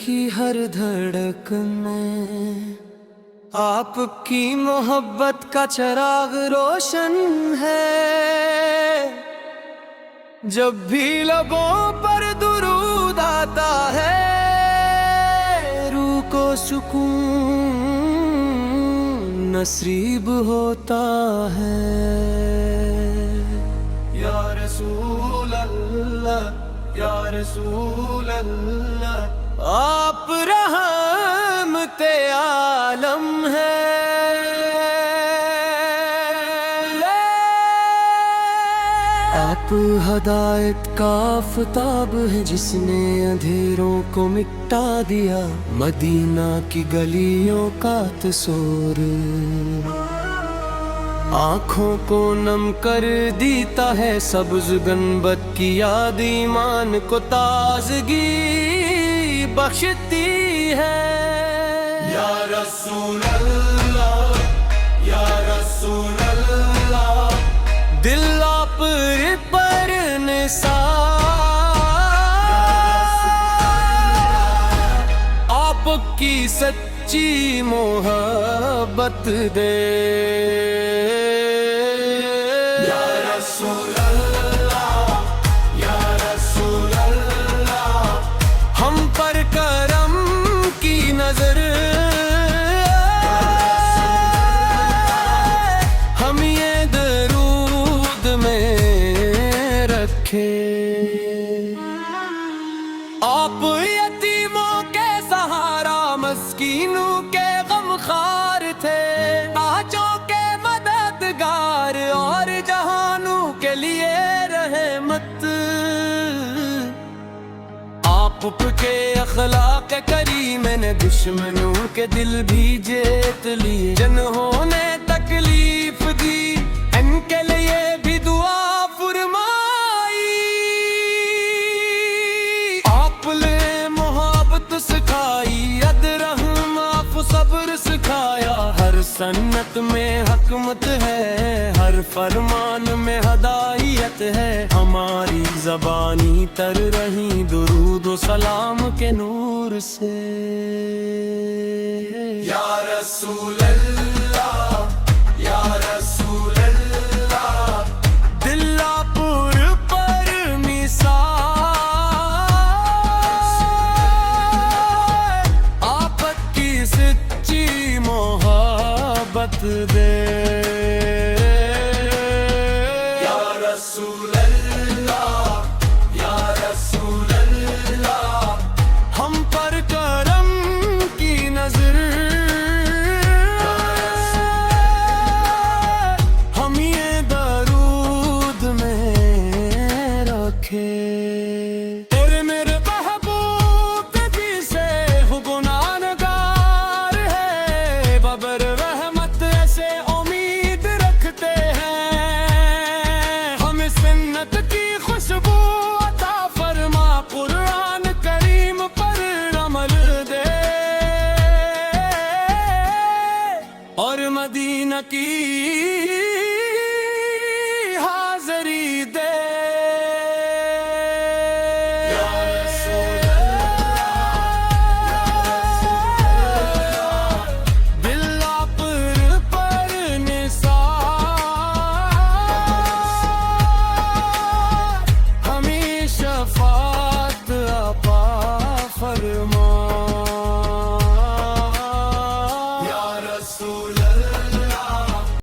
की हर धड़कन में आपकी मोहब्बत का चिराग रोशन है। जब भी लबों पर दुरूद आता है, रूह को सुकून नसीब होता है। या रसूल अल्लाह, या रसूल अल्लाह, आप रहमते आलम है। आप हदायत का आफताब है जिसने अंधेरों को मिटा दिया, मदीना की गलियों का तस्वीर आँखों को नम कर देता है। सब्ज गंबद की याद ईमान को ताजगी बख्शती है। या रसूल अल्लाह, या रसूल अल्लाह, दिल आप पर निसार आपकी सच्ची मोहब्बत दे। या रसूल अल्लाह, या रसूल अल्लाह, हम पर करम की नजर हम ये दरूद में रखे। आप यतीमों के सहारा, मस्कीनों के गमखार थे, ताजों के मददगार और जहानों के लिए रहमत। आप के अखलाक करीम ने दुश्मनों के दिल भी जीत लिए। जिन्होंने ने तकलीफ दी, इनके लिए भी दुआ फरमाई। आपने मोहब्बत सिखाई, अदरहम आप सब्र सिखाया। हर सन्नत में हकमत है, हर फरमान में हदायत है। हमारी ज़बानी तर रही दुरूद व सलाम के नूर से। या रसूल अल्लाह, या रसूल अल्लाह, दिल पुर पर निसार आपकी सच्ची मोहब्बत दे। या रसूल अल्लाह, या रसूल अल्लाह, हम पर करम की नजर हम ये दरूद में रखे। तेरे मेरे महबूब नबी से हो गुनाहगार है, बबर रहमत से उम्मीद रखते हैं। हमें सुन्नत की खुशबू अता फरमा, कुरान करीम पर अमल दे और मदीना की